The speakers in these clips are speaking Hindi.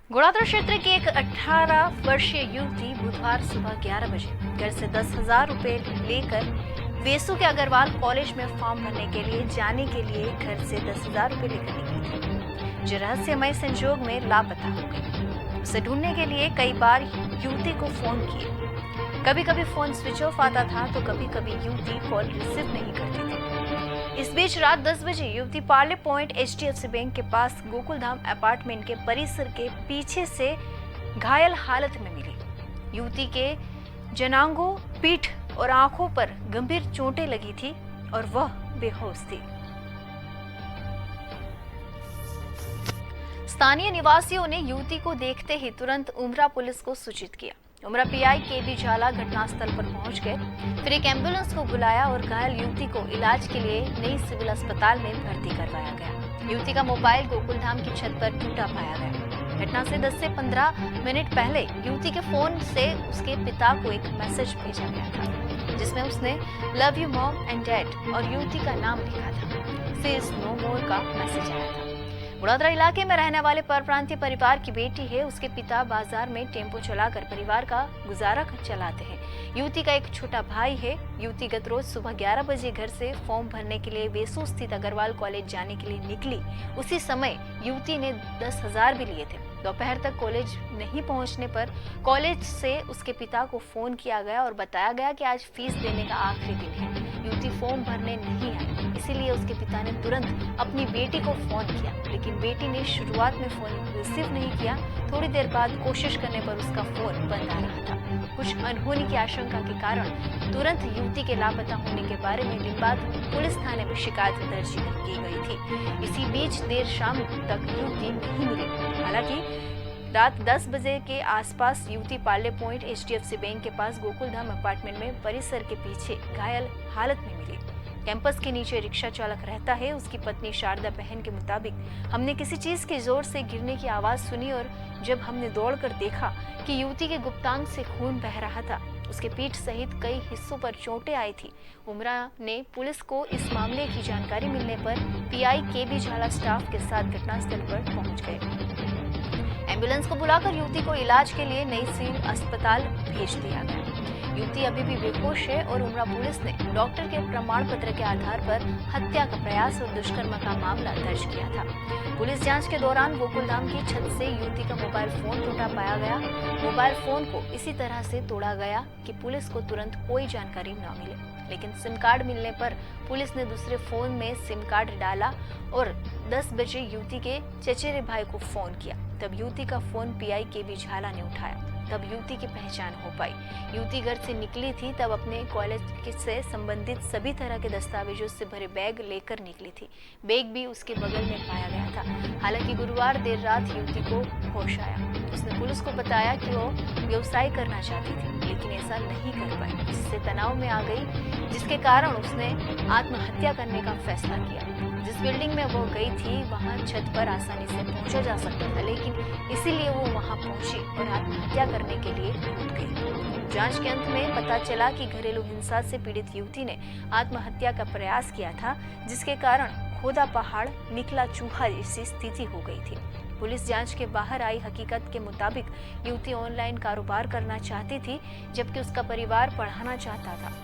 घोड़ादरा क्षेत्र की एक 18 वर्षीय युवती बुधवार सुबह 11 बजे घर से 10,000 रुपए लेकर वेसु के अग्रवाल कॉलेज में फॉर्म भरने के लिए जाने के लिए घर से 10,000 रुपए लेकर निकली थी, जो रहस्यमय संजोग में लापता हो गई। उसे ढूंढने के लिए कई बार युवती को फोन किए। कभी कभी फोन स्विच ऑफ आता था तो कभी कभी युवती कॉल रिसीव नहीं करती थी। इस बीच रात 10 बजे युवती पार्ले पॉइंट HDFC बैंक के पास गोकुलधाम अपार्टमेंट के परिसर के पीछे से घायल हालत में मिली। युवती के जनांगों, पीठ और आंखों पर गंभीर चोटें लगी थी और वह बेहोश थी। स्थानीय निवासियों ने युवती को देखते ही तुरंत उमरा पुलिस को सूचित किया। उमरा PI KB झाला घटनास्थल पर पहुंच गए, फिर एक एम्बुलेंस को बुलाया और घायल युवती को इलाज के लिए नई सिविल अस्पताल में भर्ती करवाया गया। युवती का मोबाइल गोकुलधाम की छत पर टूटा पाया गया। घटना से 10 से 15 मिनट पहले युवती के फोन से उसके पिता को एक मैसेज भेजा गया था, जिसमें उसने love you mom and dad और युवती का नाम लिखा था। सी इज नो मोर का मैसेज आया था। घोड़ादरा इलाके में रहने वाले परप्रांतीय परिवार की बेटी है। उसके पिता बाजार में टेम्पो चलाकर परिवार का गुजारा चलाते हैं। युवती का एक छोटा भाई है। युवती गत रोज सुबह 11 बजे घर से फॉर्म भरने के लिए वेसु स्थित अग्रवाल कॉलेज जाने के लिए निकली। उसी समय युवती ने 10,000 भी लिए थे। दोपहर तक कॉलेज नहीं पहुंचने पर कॉलेज से उसके पिता को फोन किया गया और बताया गया कि आज फीस देने का आखिरी दिन है। युवती फॉर्म भरने नहीं आई, इसीलिए उसके पिता ने तुरंत अपनी बेटी को फोन किया, लेकिन बेटी ने शुरुआत में फोन रिसीव नहीं किया। थोड़ी देर बाद कोशिश करने पर उसका फोन बंद आ रहा था। कुछ अनहोनी की आशंका के कारण तुरंत युवती के लापता होने के बारे में लिम्बाद पुलिस थाने में शिकायत दर्ज की गई थी। इसी बीच देर शाम तक युवती नहीं मिली। हालांकि रात 10 बजे के आसपास युवती पार्ले पॉइंट HDFC बैंक के पास गोकुलधाम अपार्टमेंट में परिसर के पीछे घायल हालत में मिली। कैंपस के नीचे रिक्शा चालक रहता है। उसकी पत्नी शारदा बहन के मुताबिक, हमने किसी चीज के जोर से गिरने की आवाज सुनी और जब हमने दौड़कर देखा कि युवती के गुप्तांग से खून बह रहा था। उसके पीठ सहित कई हिस्सों पर चोटें आई थी। उमरा ने पुलिस को इस मामले की जानकारी मिलने पर PI KB झाला स्टाफ के साथ घटनास्थल पर पहुंच गए। एम्बुलेंस को बुलाकर युवती को इलाज के लिए नई सिविल अस्पताल भेज दिया गया। युवती अभी भी बेहोश है और उमरा पुलिस ने डॉक्टर के प्रमाण पत्र के आधार पर हत्या का प्रयास और दुष्कर्म का मामला दर्ज किया था। पुलिस जांच के दौरान गोकुलधाम की छत से युवती का मोबाइल फोन टूटा पाया गया। मोबाइल फोन को इसी तरह से तोड़ा गया कि पुलिस को तुरंत कोई जानकारी न मिले, लेकिन सिम कार्ड मिलने पर पुलिस ने दूसरे फोन में सिम कार्ड डाला और 10 बजे युवती के चचेरे भाई को फोन किया। तब युवती का फोन PI KB झाला ने उठाया। तब युवती की पहचान हो पाई। युवती घर से निकली थी तब अपने कॉलेज से संबंधित सभी तरह के दस्तावेजों से भरे बैग लेकर निकली थी। बैग भी उसके बगल में पाया गया था। हालांकि गुरुवार देर रात युवती को होश आया। उसने पुलिस को बताया कि वो व्यवसाय करना चाहती थी, लेकिन ऐसा नहीं कर पाई, जिससे तनाव में आ गई, जिसके कारण उसने आत्महत्या करने का फैसला किया। जिस बिल्डिंग में वो गई थी वहां छत पर आसानी से पहुंचा जा सकता था, लेकिन इसीलिए वो वहां पहुंची और आत्महत्या करने के लिए कूद गई। जांच के अंत में पता चला कि घरेलू हिंसा से पीड़ित युवती ने आत्महत्या का प्रयास किया था, जिसके कारण खोदा पहाड़ निकला चूहा जैसी स्थिति हो गई थी। पुलिस जांच के बाहर आई हकीकत के मुताबिक युवती ऑनलाइन कारोबार करना चाहती थी, जबकि उसका परिवार पढ़ाना चाहता था।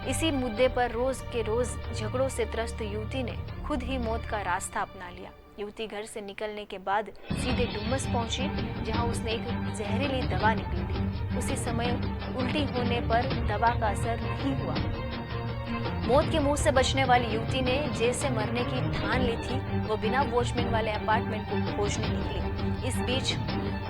इसी मुद्दे पर रोज के रोज झगड़ों से त्रस्त युवती ने खुद ही मौत का रास्ता अपना लिया। युवती घर से निकलने के बाद सीधे डुमस पहुंची, जहां उसने एक जहरीली दवा निकल ली। उसी समय उल्टी होने पर दवा का असर नहीं हुआ। मौत के मुंह से बचने वाली युवती ने जैसे मरने की ठान ली थी, वो बिना वॉचमैन वाले अपार्टमेंट को खोजने निकली। इस बीच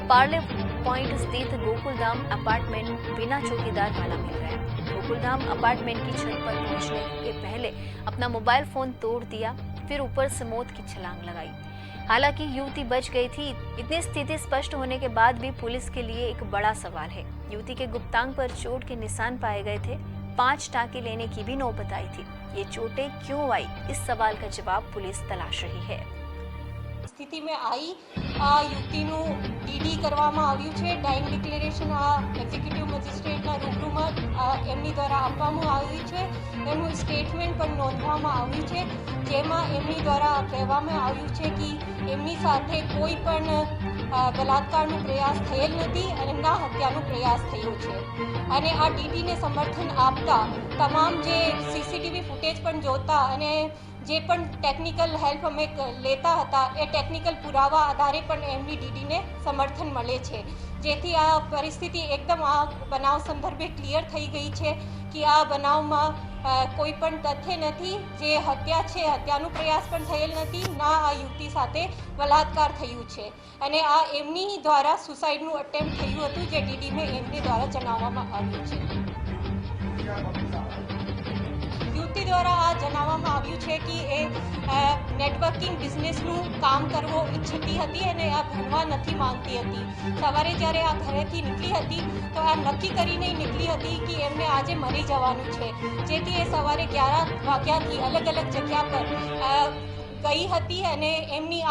पार्ले पॉइंट स्थित गोकुलधाम अपार्टमेंट बिना चौकीदार वाला मिल गया। गोकुलधाम अपार्टमेंट की छत पर पहुंचने के पहले अपना मोबाइल फोन तोड़ दिया, फिर ऊपर से मौत की छलांग लगाई। हालांकि युवती बच गई थी। इतनी स्थिति स्पष्ट होने के बाद भी पुलिस के लिए एक बड़ा सवाल है। युवती के गुप्तांग पर चोट के निशान पाए गए थे। 5 टाँके लेने की भी नौबत आई थी। ये चोटें क्यों आई, इस सवाल का जवाब पुलिस तलाश रही है। સ્થિતિ में आई આ યુવતીનું DD કરવામાં આવ્યું છે। ડાઇંગ ડિક્લેરેશન આ એક્ઝિક્યુટિવ મેજિસ્ટ્રેટના રૂબરૂમાં એમની દ્વારા આપવામાં આવ્યું છે। એમનું સ્ટેટમેન્ટ પણ નોંધવામાં આવ્યું છે, જેમાં એમની દ્વારા કહેવામાં આવ્યું છે કે એમની સાથે કોઈ પણ બલાત્કારનો પ્રયાસ થયેલ નથી અને ના હત્યાનો પ્રયાસ થયો છે. અને આ ડીડીને સમર્થન આપતા તમામ જે સીસીટીવી ફૂટેજ પણ જોતા અને જે પણ ટેકનિકલ હેલ્પ અમે લેતા હતા એ ટેકનિકલ પુરાવા આધારે પણ એમની ડીડીને સમર્થન મળે છે, જેથી આ પરિસ્થિતિ એકદમ આ બનાવ સંદર્ભે ક્લિયર થઈ ગઈ છે કે આ બનાવમાં કોઈ પણ તથ્ય નથી. જે હત્યા છે, હત્યાનો પ્રયાસ પણ થયેલ નથી, ના આ યુવતી સાથે બલાત્કાર થયું છે અને આ એમની દ્વારા સુસાઇડનું અટેમ્પ્ટ થયું હતું, જે ડીડીમાં એમની દ્વારા જણાવવામાં આવ્યું છે. યુવતી દ્વારા આ જણાવવામાં આવ્યું છે કે એ નેટવર્કિંગ બિઝનેસનું કામ કરવો ઈચ્છતી હતી અને આ ભણવા નથી માંગતી હતી. સવારે જ્યારે આ ઘરેથી નીકળી હતી તો આ નક્કી કરીને નીકળી હતી કે એમને આજે મરી જવાનું છે, જેથી એ સવારે 11 વાગ્યાથી અલગ અલગ જગ્યા પર ગઈ હતી અને એમની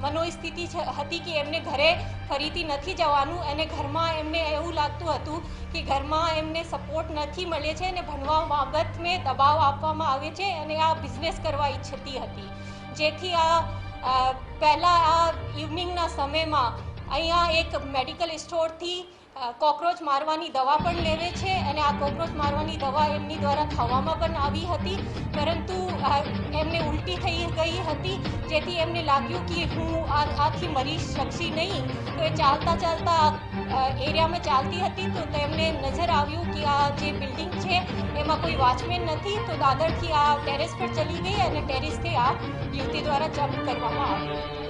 મનોસ્થિતિ હતી કે એમને ઘરે ફરીથી નથી જવાનું અને ઘરમાં એમને એવું લાગતું હતું કે ઘરમાં એમને સપોર્ટ નથી મળે છે અને ભણવા બાબતમાં દબાવ આપવામાં આવે છે અને આ બિઝનેસ કરવા ઈચ્છતી હતી. જેથી પહેલાં આ ઇવનિંગના સમયમાં અહીંયા એક મેડિકલ સ્ટોરથી કોકરોચ મારવાની દવા પણ લેવે છે અને આ કોકરોચ મારવાની દવા એમની દ્વારા ખાવામાં પણ આવી હતી, પરંતુ એમને ઉલટી થઈ ગઈ હતી, જેથી એમને લાગ્યું કે હું આથી મરી શકશે નહીં. તો એ ચાલતા એરિયામાં ચાલતી હતી તો તેમને નજર આવ્યું કે આ જે બિલ્ડિંગ છે એમાં કોઈ વોચમેન નથી, તો દાદરથી આ ટેરેસ પર ચલી ગઈ અને ટેરેસથી આ યુવતી દ્વારા જમ્પ કરવામાં આવ્યું.